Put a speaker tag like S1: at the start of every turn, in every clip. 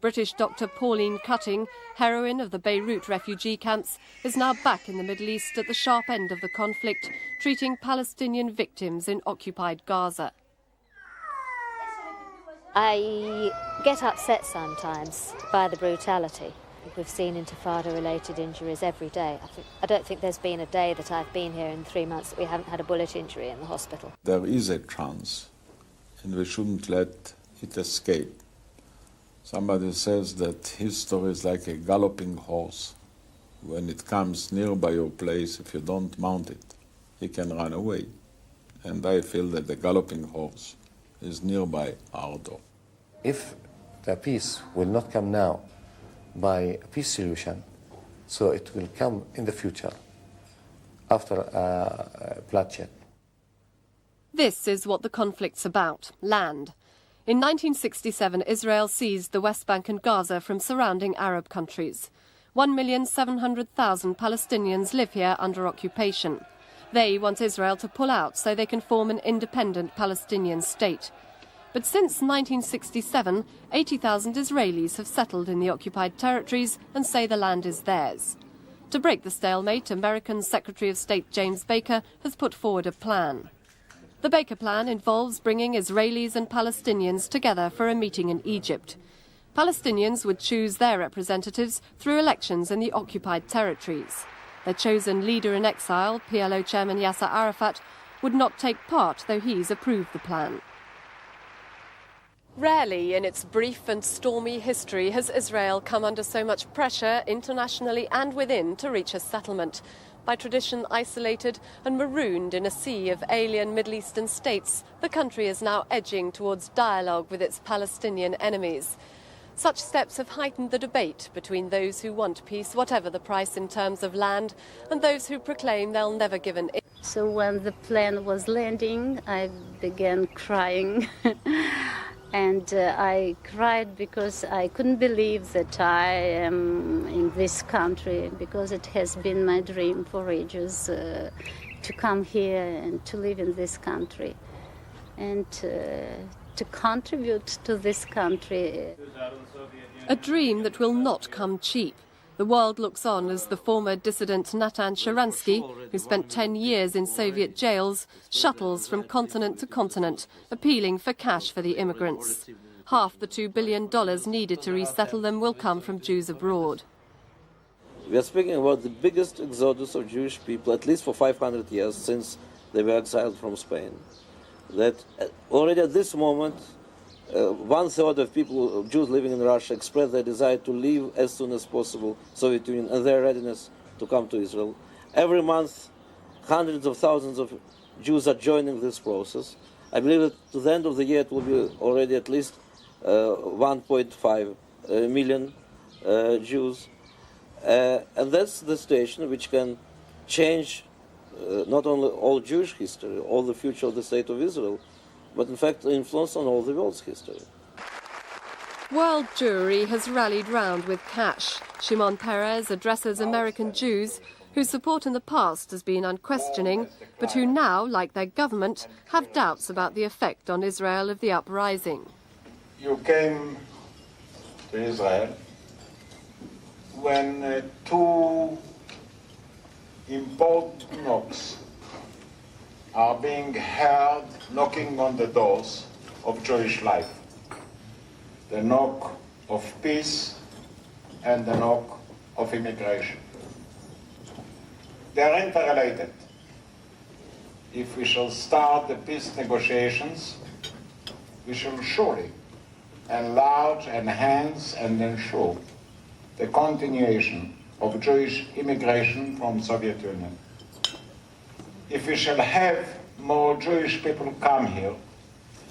S1: British Doctor Pauline Cutting, heroine of the Beirut refugee camps, is now back in the Middle East at the sharp end of the conflict, treating Palestinian victims in occupied Gaza.
S2: I get upset sometimes by the brutality. We've seen Intifada-related injuries every day. I don't think there's been a day that I've been here in 3 months that we haven't had a bullet injury in the hospital.
S3: There is a chance, and we shouldn't let it escape. Somebody says that history is like a galloping horse. When it comes nearby your place, if you don't mount it, he can run away. And I feel that the galloping horse is nearby our door.
S4: If the peace will not come now by a peace solution, so it will come in the future after bloodshed.
S1: This is what the conflict's about: land. In 1967, Israel seized the West Bank and Gaza from surrounding Arab countries. 1,700,000 Palestinians live here under occupation. They want Israel to pull out so they can form an independent Palestinian state. But since 1967, 80,000 Israelis have settled in the occupied territories and say the land is theirs. To break the stalemate, American Secretary of State James Baker has put forward a plan. The Baker Plan involves bringing Israelis and Palestinians together for a meeting in Egypt. Palestinians would choose their representatives through elections in the occupied territories. Their chosen leader in exile, PLO chairman Yasser Arafat, would not take part, though he's approved the plan. Rarely in its brief and stormy history has Israel come under so much pressure internationally and within to reach a settlement. By tradition isolated and marooned in a sea of alien Middle Eastern states, the country is now edging towards dialogue with its Palestinian enemies. Such steps have heightened the debate between those who want peace, whatever the price in terms of land, and those who proclaim they'll never give an inch.
S5: So when the plane was landing, I began crying. And I cried because I couldn't believe that I am in this country, because it has been my dream for ages to come here and to live in this country and to contribute to this country.
S1: A dream that will not come cheap. The world looks on as the former dissident Natan Sharansky, who spent 10 years in Soviet jails, shuttles from continent to continent, appealing for cash for the immigrants. Half the $2 billion needed to resettle them will come from Jews abroad.
S6: We are speaking about the biggest exodus of Jewish people, at least for 500 years, since they were exiled from Spain. That already at this moment, 1/3 of people, Jews living in Russia, express their desire to leave as soon as possible Soviet Union and their readiness to come to Israel. Every month, hundreds of thousands of Jews are joining this process. I believe that to the end of the year it will be already at least 1.5 million Jews. And that's the situation which can change not only all Jewish history, all the future of the State of Israel, but in fact influence on all the world's history.
S1: World Jewry has rallied round with cash. Shimon Peres addresses American Jews whose support in the past has been unquestioning, but who now, like their government, have doubts about the effect on Israel of the uprising.
S7: You came to Israel when two important knocks are being heard knocking on the doors of Jewish life. The knock of peace and the knock of immigration. They are interrelated. If we shall start the peace negotiations, we shall surely enlarge, enhance, and ensure the continuation of Jewish immigration from Soviet Union. If we shall have more Jewish people come here,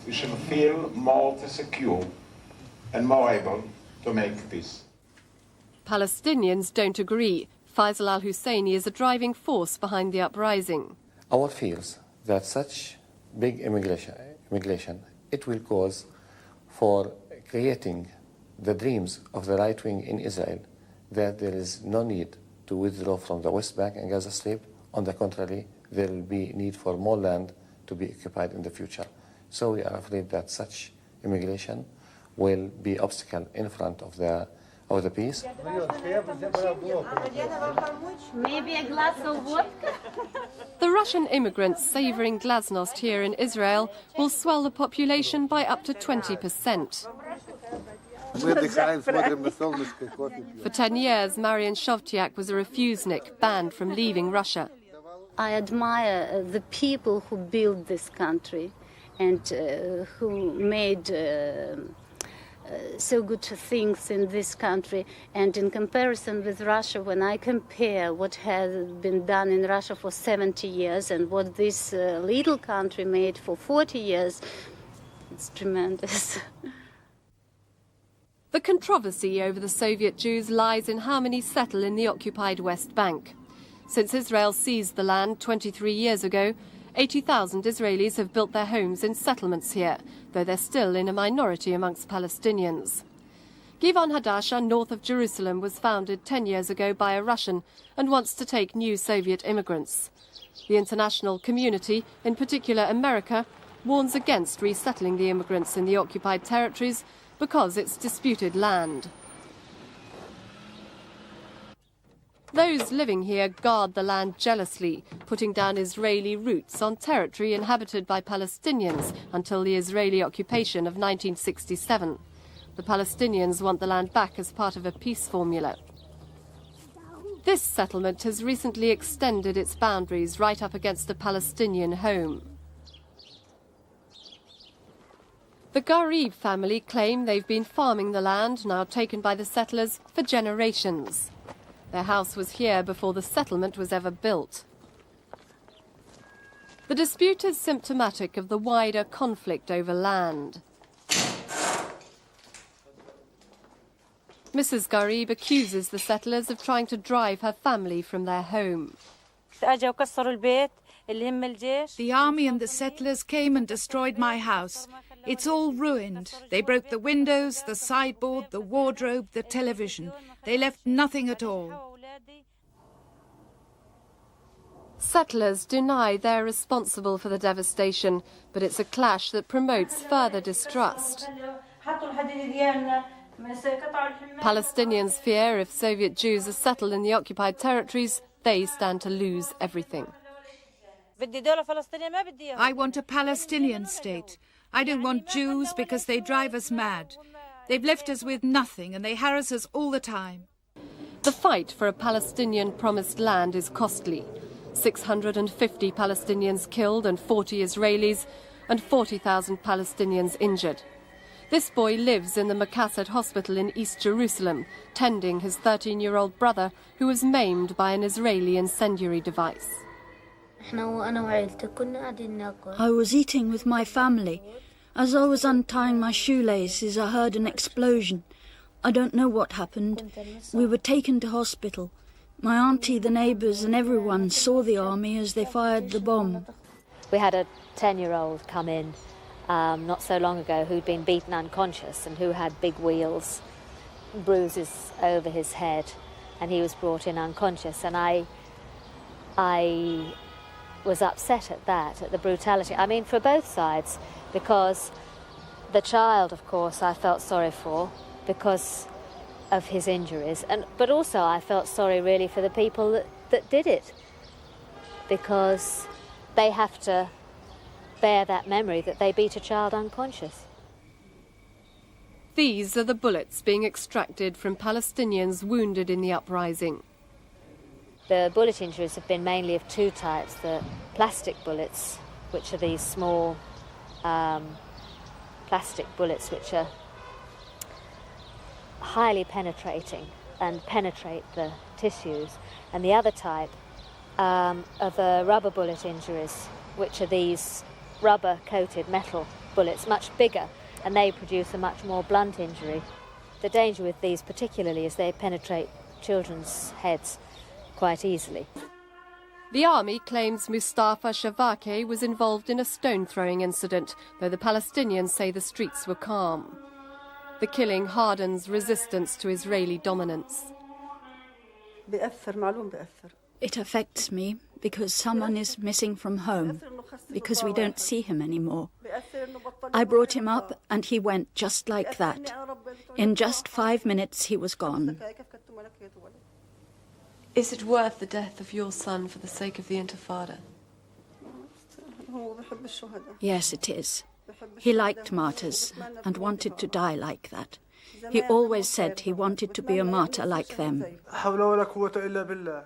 S7: we shall feel more secure and more able to make peace.
S1: Palestinians don't agree. Faisal al-Husseini is a driving force behind the uprising.
S4: Our fears that such big immigration, it will cause for creating the dreams of the right wing in Israel, that there is no need to withdraw from the West Bank and Gaza Strip. On the contrary, there will be need for more land to be occupied in the future. So we are afraid that such immigration will be obstacle in front of the peace.
S5: Maybe a glass of vodka?
S1: The Russian immigrants savouring glasnost here in Israel will swell the population by up to 20%. For 10 years, Marian Shovtiak was a refusenik, banned from leaving Russia.
S5: I admire the people who built this country and who made so good things in this country. And in comparison with Russia, when I compare what has been done in Russia for 70 years and what this little country made for 40 years, it's tremendous.
S1: The controversy over the Soviet Jews lies in how many settle in the occupied West Bank. Since Israel seized the land 23 years ago, 80,000 Israelis have built their homes in settlements here, though they're still in a minority amongst Palestinians. Givon Hadasha, north of Jerusalem, was founded 10 years ago by a Russian and wants to take new Soviet immigrants. The international community, in particular America, warns against resettling the immigrants in the occupied territories because it's disputed land. Those living here guard the land jealously, putting down Israeli roots on territory inhabited by Palestinians until the Israeli occupation of 1967. The Palestinians want the land back as part of a peace formula. This settlement has recently extended its boundaries right up against a Palestinian home. The Garib family claim they've been farming the land, now taken by the settlers, for generations. Their house was here before the settlement was ever built. The dispute is symptomatic of the wider conflict over land. Mrs. Garib accuses the settlers of trying to drive her family from their home.
S8: The army and the settlers came and destroyed my house. It's all ruined. They broke the windows, the sideboard, the wardrobe, the television. They left nothing at all.
S1: Settlers deny they're responsible for the devastation, but it's a clash that promotes further distrust. Palestinians fear if Soviet Jews are settled in the occupied territories, they stand to lose everything.
S8: I want a Palestinian state. I don't want Jews because they drive us mad. They've left us with nothing and they harass us all the time.
S1: The fight for a Palestinian promised land is costly. 650 Palestinians killed and 40 Israelis, and 40,000 Palestinians injured. This boy lives in the Makassar hospital in East Jerusalem, tending his 13-year-old brother who was maimed by an Israeli incendiary device.
S9: I was eating with my family. As I was untying my shoelaces, I heard an explosion. I don't know what happened. We were taken to hospital. My auntie, the neighbours and everyone saw the army as they fired the bomb.
S2: We had a 10-year-old come in not so long ago who'd been beaten unconscious and who had big wheals, bruises over his head, and he was brought in unconscious. And I was upset at that, at the brutality. I mean, for both sides, because the child, of course, I felt sorry for because of his injuries, but also I felt sorry really for the people that did it, because they have to bear that memory that they beat a child unconscious.
S1: These are the bullets being extracted from Palestinians wounded in the uprising.
S2: The bullet injuries have been mainly of two types: the plastic bullets, which are these small plastic bullets which are highly penetrating and penetrate the tissues, and the other type are the rubber bullet injuries, which are these rubber-coated metal bullets, much bigger, and they produce a much more blunt injury. The danger with these particularly is they penetrate children's heads quite easily.
S1: The army claims Mustafa Shavake was involved in a stone-throwing incident, though the Palestinians say the streets were calm. The killing hardens resistance to Israeli dominance.
S9: It affects me because someone is missing from home, because we don't see him anymore. I brought him up and he went just like that. In just 5 minutes he was gone.
S1: Is it worth the death of your son for the sake of the Intifada?
S9: Yes, it is. He liked martyrs and wanted to die like that. He always said he wanted to be a martyr like them.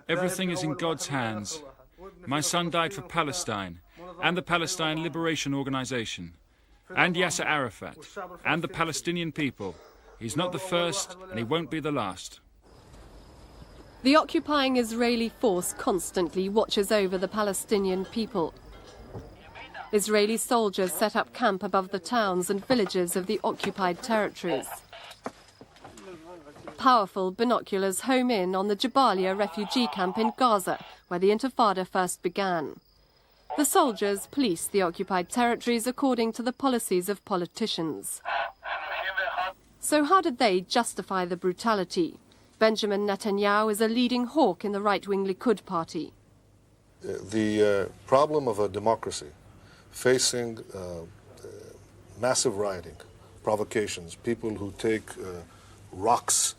S10: Everything is in God's hands. My son died for Palestine and the Palestine Liberation Organization and Yasser Arafat and the Palestinian people. He's not the first and he won't be the last.
S1: The occupying Israeli force constantly watches over the Palestinian people. Israeli soldiers set up camp above the towns and villages of the occupied territories. Powerful binoculars home in on the Jabalia refugee camp in Gaza, where the Intifada first began. The soldiers police the occupied territories according to the policies of politicians. So how did they justify the brutality? Benjamin Netanyahu is a leading hawk in the right-wing Likud party.
S11: The problem of a democracy facing massive rioting, provocations, people who take rocks,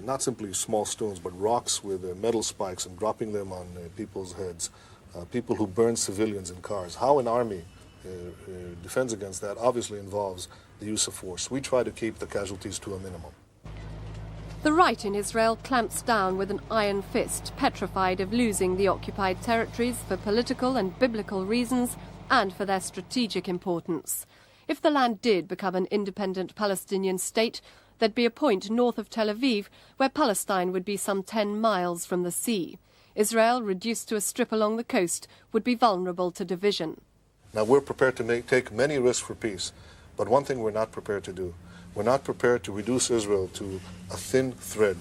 S11: not simply small stones, but rocks with metal spikes and dropping them on people's heads, people who burn civilians in cars. How an army defends against that obviously involves the use of force. We try to keep the casualties to a minimum.
S1: The right in Israel clamps down with an iron fist, petrified of losing the occupied territories for political and biblical reasons and for their strategic importance. If the land did become an independent Palestinian state, there'd be a point north of Tel Aviv where Palestine would be some 10 miles from the sea. Israel, reduced to a strip along the coast, would be vulnerable to division.
S11: Now, we're prepared to take many risks for peace, but one thing we're not prepared to do, we're not prepared to reduce Israel to a thin thread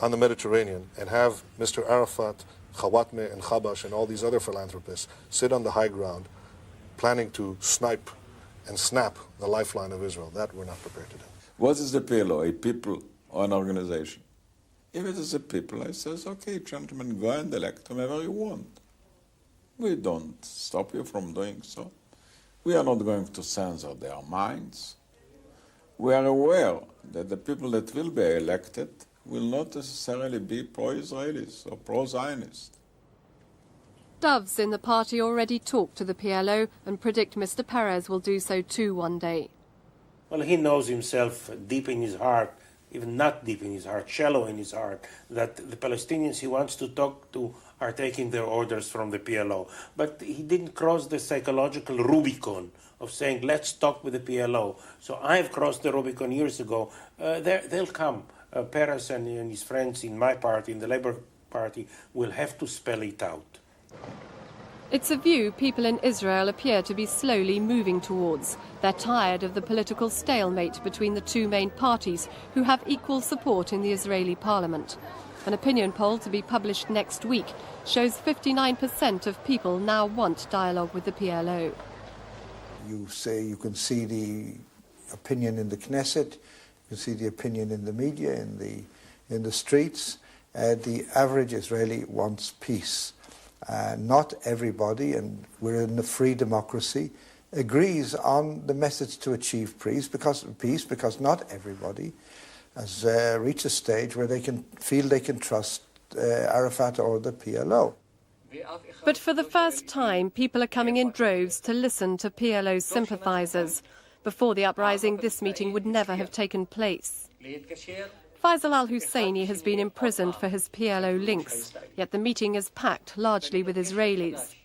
S11: on the Mediterranean and have Mr. Arafat, Khawatmeh, and Khabash, and all these other philanthropists sit on the high ground planning to snipe and snap the lifeline of Israel. That we're not prepared to do.
S3: What is the PLO, a people or an organization? If it is a people, I says, okay, gentlemen, go and elect whomever you want. We don't stop you from doing so. We are not going to censor their minds. We are aware that the people that will be elected will not necessarily be pro-Israelis or pro-Zionist.
S1: Doves in the party already talk to the PLO and predict Mr. Peres will do so too one day.
S12: Well, he knows himself deep in his heart, even not deep in his heart, shallow in his heart, that the Palestinians he wants to talk to are taking their orders from the PLO. But he didn't cross the psychological Rubicon of saying, let's talk with the PLO. So I've crossed the Rubicon years ago. They'll come. Peres and his friends in my party, in the Labour Party, will have to spell it out.
S1: It's a view people in Israel appear to be slowly moving towards. They're tired of the political stalemate between the two main parties, who have equal support in the Israeli parliament. An opinion poll to be published next week shows 59% of people now want dialogue with the PLO.
S13: You say you can see the opinion in the Knesset, you can see the opinion in the media, in the streets. The average Israeli wants peace. Not everybody, and we're in a free democracy, agrees on the methods to achieve peace because not everybody has reached a stage where they can feel they can trust Arafat or the PLO.
S1: But for the first time, people are coming in droves to listen to PLO sympathisers. Before the uprising, this meeting would never have taken place. Faisal al-Husseini has been imprisoned for his PLO links, yet the meeting is packed largely with Israelis.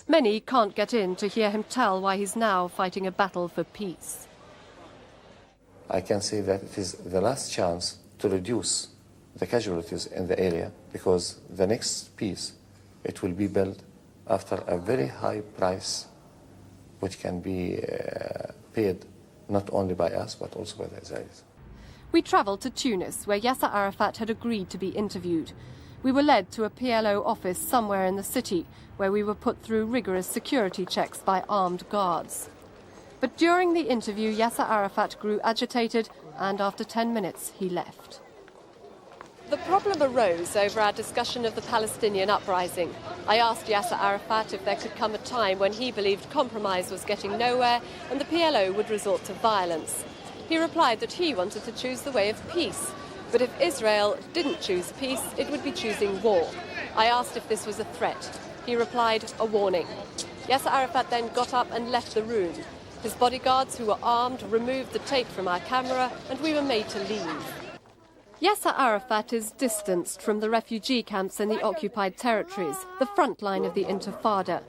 S1: Many can't get in to hear him tell why he's now fighting a battle for peace.
S4: I can say that it is the last chance to reduce the casualties in the area, because the next peace, it will be built after a very high price, which can be paid not only by us, but also by the Israelis.
S1: We travelled to Tunis, where Yasser Arafat had agreed to be interviewed. We were led to a PLO office somewhere in the city, where we were put through rigorous security checks by armed guards. But during the interview, Yasser Arafat grew agitated, and after 10 minutes, he left. The problem arose over our discussion of the Palestinian uprising. I asked Yasser Arafat if there could come a time when he believed compromise was getting nowhere and the PLO would resort to violence. He replied that he wanted to choose the way of peace, but if Israel didn't choose peace, it would be choosing war. I asked if this was a threat. He replied, a warning. Yasser Arafat then got up and left the room. His bodyguards, who were armed, removed the tape from our camera and we were made to leave. Yasser Arafat is distanced from the refugee camps in the occupied territories, the front line of the Intifada.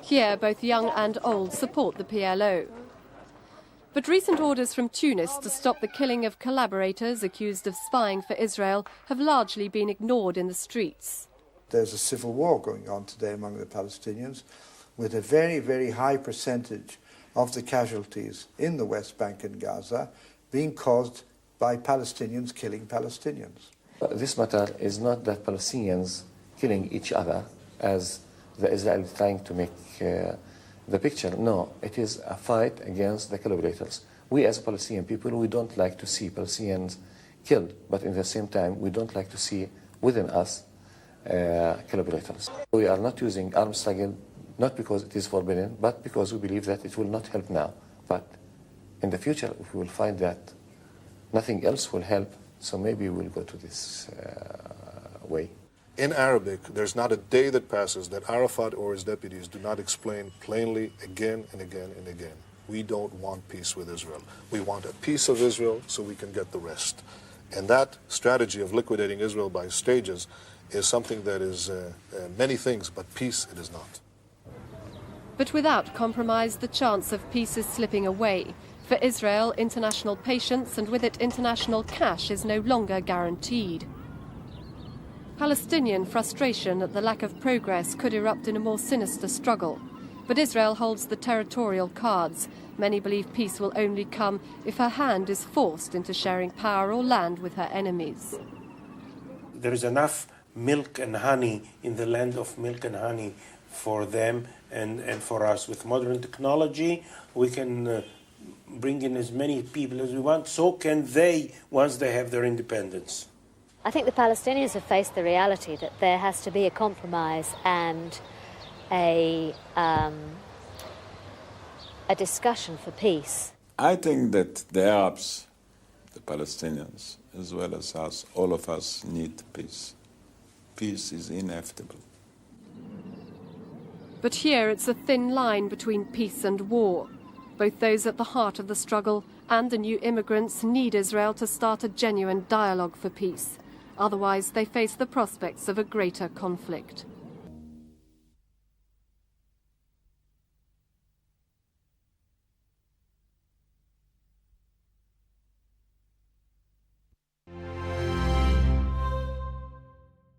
S1: Here, both young and old support the PLO. But recent orders from Tunis to stop the killing of collaborators accused of spying for Israel have largely been ignored in the streets.
S13: There's a civil war going on today among the Palestinians, with a very, very high percentage of the casualties in the West Bank and Gaza being caused by Palestinians killing Palestinians.
S4: This matter is not that Palestinians killing each other, as the Israelis trying to make the picture. No, it is a fight against the collaborators. We as Palestinian people, we don't like to see Palestinians killed, but in the same time, we don't like to see within us collaborators. We are not using armed struggle, not because it is forbidden, but because we believe that it will not help now. But in the future, if we will find that nothing else will help, so maybe we'll go to this way.
S11: In Arabic, there's not a day that passes that Arafat or his deputies do not explain plainly again and again and again. We don't want peace with Israel. We want a piece of Israel so we can get the rest. And that strategy of liquidating Israel by stages is something that is many things, but peace it is not.
S1: But without compromise, the chance of peace is slipping away. For Israel, international patience and with it international cash is no longer guaranteed. Palestinian frustration at the lack of progress could erupt in a more sinister struggle. But Israel holds the territorial cards. Many believe peace will only come if her hand is forced into sharing power or land with her enemies.
S12: There is enough milk and honey in the land of milk and honey for them and for us. With modern technology, we can bring in as many people as we want. So can they once they have their independence.
S2: I think the Palestinians have faced the reality that there has to be a compromise and a discussion for peace.
S3: I think that the Arabs, the Palestinians, as well as us, all of us need peace. Peace is inevitable.
S1: But here it's a thin line between peace and war. Both those at the heart of the struggle and the new immigrants need Israel to start a genuine dialogue for peace. Otherwise, they face the prospects of a greater conflict.